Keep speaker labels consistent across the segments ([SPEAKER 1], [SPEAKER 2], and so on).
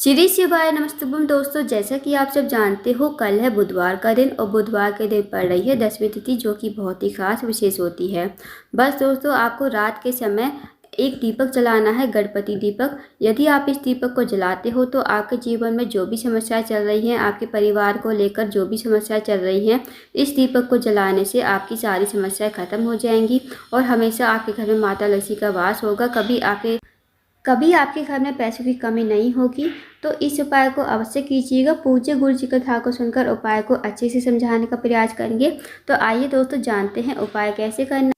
[SPEAKER 1] श्री शिवाय नमस्तुभ्यं दोस्तों, जैसा कि आप सब जानते हो कल है बुधवार का दिन और बुधवार के दिन पड़ रही है दसवीं तिथि, जो कि बहुत ही खास विशेष होती है। बस दोस्तों, आपको रात के समय एक दीपक जलाना है, गणपति दीपक। यदि आप इस दीपक को जलाते हो तो आपके जीवन में जो भी समस्याएं चल रही हैं, आपके परिवार को लेकर जो भी समस्याएं चल रही हैं, इस दीपक को जलाने से आपकी सारी समस्याएं खत्म हो जाएंगी और हमेशा आपके घर में माता लक्ष्मी का वास होगा। कभी आपके घर में पैसों की कमी नहीं होगी। तो इस उपाय को अवश्य कीजिएगा। पूज्य गुरु जी कथा को सुनकर उपाय को अच्छे से समझाने का प्रयास करेंगे। तो आइए दोस्तों, जानते हैं उपाय कैसे करना।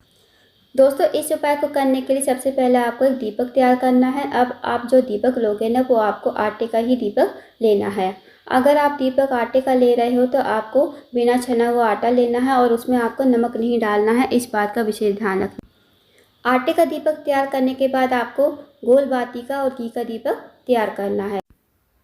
[SPEAKER 1] दोस्तों, इस उपाय को करने के लिए सबसे पहले आपको एक दीपक तैयार करना है। अब आप जो दीपक लोगे ना, वो आपको आटे का ही दीपक लेना है। अगर आप दीपक आटे का ले रहे हो तो आपको बिना छना हुआ आटा लेना है और उसमें आपको नमक नहीं डालना है। इस बात का विशेष ध्यान रखना। आटे का दीपक तैयार करने के बाद आपको गोल बाती का और घी का दीपक तैयार करना है।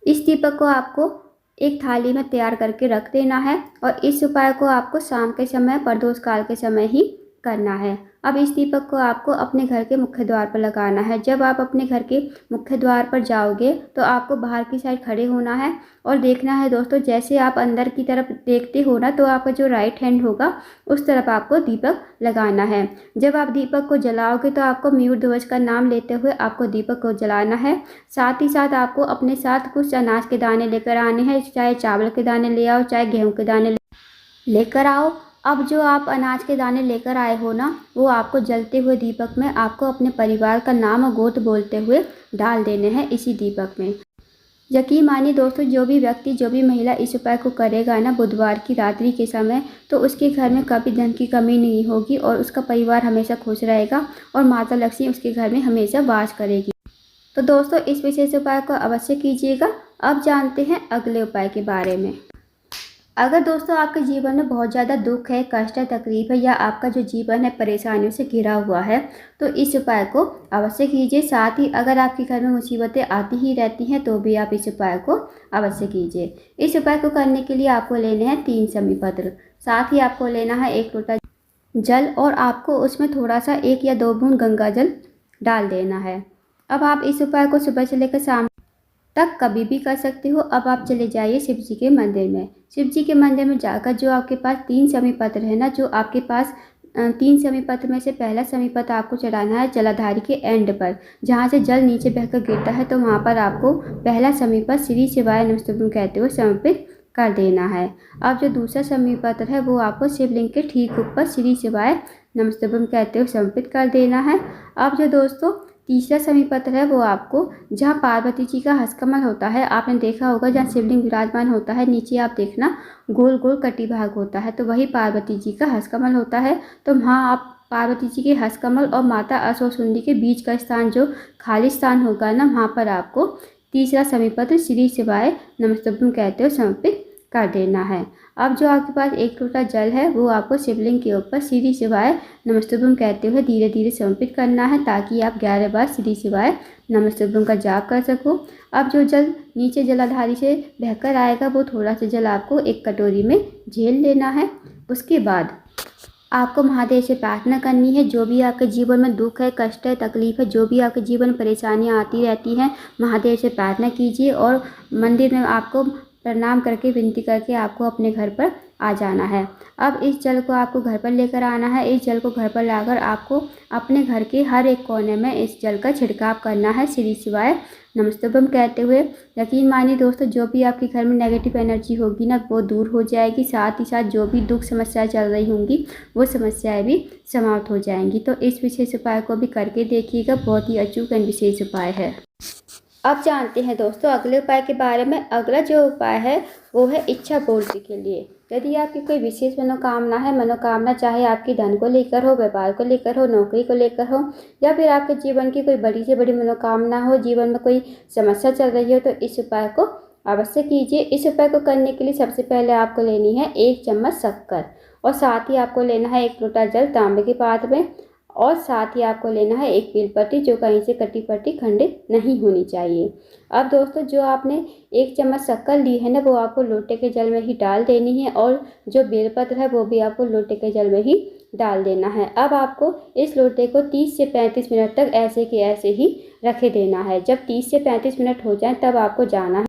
[SPEAKER 1] इस दीपक को आपको एक थाली में तैयार करके रख देना है और इस उपाय को आपको शाम के समय, प्रदोष काल के समय ही करना है। अब इस दीपक को आपको अपने घर के मुख्य द्वार पर लगाना है। जब आप अपने घर के मुख्य द्वार पर जाओगे तो आपको बाहर की साइड खड़े होना है और देखना है दोस्तों, जैसे आप अंदर की तरफ देखते हो ना, तो आपका जो राइट हैंड होगा उस तरफ आपको दीपक लगाना है। जब आप दीपक को जलाओगे तो आपको मयूर ध्वज का नाम लेते हुए आपको दीपक को जलाना है। साथ ही साथ आपको अपने साथ कुछ अनाज के दाने लेकर आने हैं। चाहे चावल के दाने ले आओ, चाहे गेहूँ के दाने लेकर आओ। अब जो आप अनाज के दाने लेकर आए हो ना, वो आपको जलते हुए दीपक में आपको अपने परिवार का नाम और गोत्र बोलते हुए डाल देने हैं इसी दीपक में। यकीन मानिए दोस्तों, जो भी व्यक्ति, जो भी महिला इस उपाय को करेगा ना बुधवार की रात्रि के समय, तो उसके घर में कभी धन की कमी नहीं होगी और उसका परिवार हमेशा खुश रहेगा और माता लक्ष्मी उसके घर में हमेशा वास करेगी। तो दोस्तों, इस विशेष उपाय को अवश्य कीजिएगा। अब जानते हैं अगले उपाय के बारे में। अगर दोस्तों आपके जीवन में बहुत ज़्यादा दुख है, कष्ट है, तकलीफ है, या आपका जो जीवन है परेशानियों से घिरा हुआ है, तो इस उपाय को अवश्य कीजिए। साथ ही अगर आपके घर में मुसीबतें आती ही रहती हैं तो भी आप इस उपाय को अवश्य कीजिए। इस उपाय को करने के लिए आपको लेने हैं 3 समी पत्र। साथ ही आपको लेना है 1 लोटा जल और आपको उसमें थोड़ा सा 1 या 2 बूंद गंगा जल डाल देना है। अब आप इस उपाय को सुबह से लेकर शाम तक कभी भी कर सकते हो। अब आप चले जाइए शिव जी के मंदिर में। शिव जी के मंदिर में जाकर जो आपके पास 3 समी पत्र है ना, जो आपके पास 3 समी पत्र में से पहला समी पत्र आपको चढ़ाना है जलाधारी के एंड पर, जहाँ से जल नीचे बहकर गिरता है। तो वहाँ पर आपको पहला समी पत्र श्री शिवाय नमस्तुभ्यं कहते हुए समर्पित कर देना है। अब जो दूसरा समी पत्र है वो आपको शिवलिंग के ठीक ऊपर श्री शिवाय नमस्तुभ्यं कहते हुए समर्पित कर देना है। अब जो दोस्तों तीसरा समी पत्र है वो आपको, जहाँ पार्वती जी का हस्तकमल होता है, आपने देखा होगा जहाँ शिवलिंग विराजमान होता है, नीचे आप देखना गोल गोल कटी भाग होता है, तो वही पार्वती जी का हस्तकमल होता है। तो वहाँ आप पार्वती जी के हस्तकमल और माता असुरसुंदी के बीच का स्थान, जो खाली स्थान होगा ना, वहाँ पर आपको तीसरा समी पत्र श्री शिवाय नमस्तुभ्यं कहते हुए समर्पित कर देना है। अब जो आपके पास 1 लोटा जल है वो आपको शिवलिंग के ऊपर श्री शिवाय नमस्तुभ्यं कहते हुए धीरे धीरे समर्पित करना है, ताकि आप 11 बार श्री शिवाय नमस्तुभ्यं का जाप कर सको। अब जो जल नीचे जलाधारी से बहकर आएगा, वो थोड़ा सा जल आपको एक कटोरी में झेल लेना है। उसके बाद आपको महादेव से प्रार्थना करनी है। जो भी आपके जीवन में दुख है, कष्ट है, तकलीफ है, जो भी आपके जीवन में परेशानियाँ आती रहती हैं, महादेव से प्रार्थना कीजिए और मंदिर में आपको प्रणाम करके, विनती करके आपको अपने घर पर आ जाना है। अब इस जल को आपको घर पर लेकर आना है। इस जल को घर पर लाकर आपको अपने घर के हर एक कोने में इस जल का छिड़काव करना है श्री शिवाय नमस्तुभ्यं कहते हुए। यकीन मानिए दोस्तों, जो भी आपके घर में नेगेटिव एनर्जी होगी ना, वो दूर हो जाएगी। साथ ही साथ जो भी दुख समस्याएं चल रही होंगी, वो समस्याएं भी समाप्त हो जाएंगी। तो इस विशेष उपाय को भी करके देखिएगा, बहुत ही अचूक एंड विशेष उपाय है। अब जानते हैं दोस्तों अगले उपाय के बारे में। अगला जो उपाय है वो है इच्छा पूर्ति के लिए। यदि आपकी कोई विशेष मनोकामना है, मनोकामना चाहे आपकी धन को लेकर हो, व्यापार को लेकर हो, नौकरी को लेकर हो, या फिर आपके जीवन की कोई बड़ी से बड़ी मनोकामना हो, जीवन में कोई समस्या चल रही हो, तो इस उपाय को अवश्य कीजिए। इस उपाय को करने के लिए सबसे पहले आपको लेनी है 1 चम्मच शक्कर और साथ ही आपको लेना है 1 लोटा जल तांबे के पात्र में और साथ ही आपको लेना है 1 बेलपत्ती, जो कहीं से कटी पट्टी खंडित नहीं होनी चाहिए। अब दोस्तों, जो आपने 1 चम्मच शक्कर ली है ना, वो आपको लोटे के जल में ही डाल देनी है और जो बेलपत्र है वो भी आपको लोटे के जल में ही डाल देना है। अब आपको इस लोटे को 30 से 35 मिनट तक ऐसे के ऐसे ही रखे देना है। जब 30 से 35 मिनट हो जाए तब आपको जाना है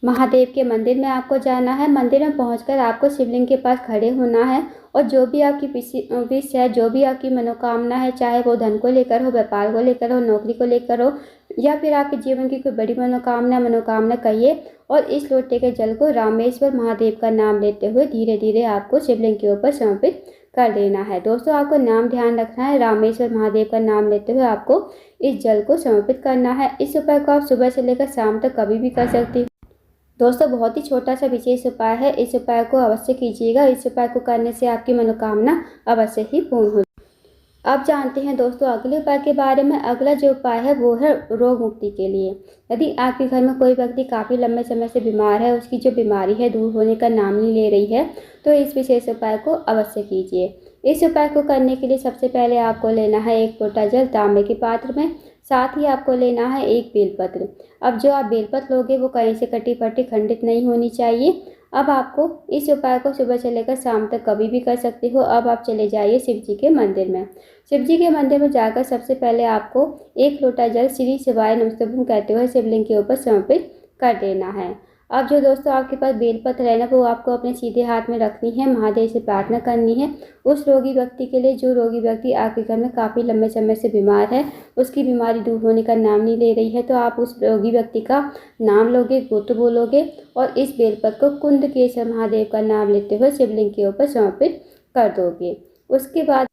[SPEAKER 1] महादेव के मंदिर में आपको जाना है। मंदिर में पहुंचकर आपको शिवलिंग के पास खड़े होना है और जो भी आपकी विश है, जो भी आपकी मनोकामना है, चाहे वो धन को लेकर हो, व्यापार को लेकर हो, नौकरी को लेकर हो, या फिर आपके जीवन की कोई बड़ी मनोकामना कहिए, और इस लोटे के जल को रामेश्वर महादेव का नाम लेते हुए धीरे धीरे आपको शिवलिंग के ऊपर समर्पित कर देना है। दोस्तों, आपको नाम ध्यान रखना है, रामेश्वर महादेव का नाम लेते हुए आपको इस जल को समर्पित करना है। इस उपाय को आप सुबह से लेकर शाम तक कभी भी कर सकती हो। दोस्तों, बहुत ही छोटा सा विशेष उपाय है, इस उपाय को अवश्य कीजिएगा। इस उपाय को करने से आपकी मनोकामना अवश्य ही पूर्ण हो। अब जानते हैं दोस्तों अगले उपाय के बारे में। अगला जो उपाय है वो है रोग मुक्ति के लिए। यदि आपके घर में कोई व्यक्ति काफ़ी लंबे समय से बीमार है, उसकी जो बीमारी है दूर होने का नाम नहीं ले रही है, तो इस विशेष उपाय को अवश्य कीजिए। इस उपाय को करने के लिए सबसे पहले आपको लेना है 1 लोटा जल तांबे के पात्र में, साथ ही आपको लेना है 1 बेलपत्र। अब जो आप बेलपत्र लोगे वो कहीं से कटी फटी खंडित नहीं होनी चाहिए। अब आपको इस उपाय को सुबह से लेकर शाम तक कभी भी कर सकते हो। अब आप चले जाइए शिव जी के मंदिर में। शिव जी के मंदिर में जाकर सबसे पहले आपको 1 लोटा जल श्री शिवाय नमस्तुभ्यं कहते हुए शिवलिंग के ऊपर समर्पित कर देना है। अब जो दोस्तों आपके पास बेलपत्र है ना, वो आपको अपने सीधे हाथ में रखनी है, महादेव से प्रार्थना करनी है उस रोगी व्यक्ति के लिए, जो रोगी व्यक्ति आपके घर में काफ़ी लंबे समय से बीमार है, उसकी बीमारी दूर होने का नाम नहीं ले रही है। तो आप उस रोगी व्यक्ति का नाम लोगे, गोत्र बोलोगे और इस बेलपत्र को कुंदकेश्वर महादेव का नाम लेते हुए शिवलिंग के ऊपर समर्पित कर दोगे। उसके बाद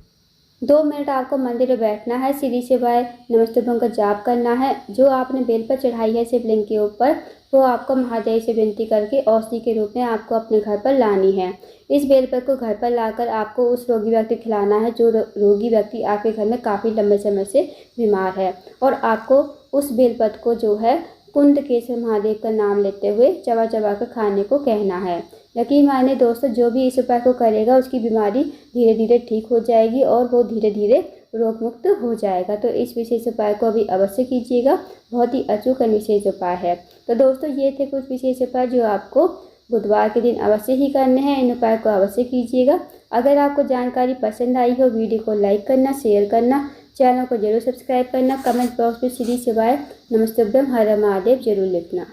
[SPEAKER 1] 2 मिनट आपको मंदिर में बैठना है, श्री शिवाय नमस्तुभ्यं का जाप करना है। जो आपने बेलपत्र चढ़ाई है शिवलिंग के ऊपर, वो आपको महादेव से विनती करके औषधि के रूप में आपको अपने घर पर लानी है। इस बेलपत्र को घर पर लाकर आपको उस रोगी व्यक्ति को खिलाना है, जो रोगी व्यक्ति आपके घर में काफ़ी लंबे समय से बीमार है, और आपको उस बेलपत्र को जो है कुंदकेश्वर महादेव का नाम लेते हुए चबा चबा कर खाने को कहना है। यकीन माने दोस्तों, जो भी इस उपाय को करेगा उसकी बीमारी धीरे धीरे ठीक हो जाएगी और वो धीरे धीरे रोग मुक्त हो जाएगा। तो इस विशेष उपाय को अभी अवश्य कीजिएगा, बहुत ही अचूक और विशेष उपाय है। तो दोस्तों, ये थे कुछ विशेष उपाय जो आपको बुधवार के दिन अवश्य ही करने हैं। इन उपाय को अवश्य कीजिएगा। अगर आपको जानकारी पसंद आई हो, वीडियो को लाइक करना, शेयर करना, चैनल को जरूर सब्सक्राइब करना, कमेंट बॉक्स में श्री शिवाय नमस्तुभ्यं हर हर महादेव जरूर लिखना।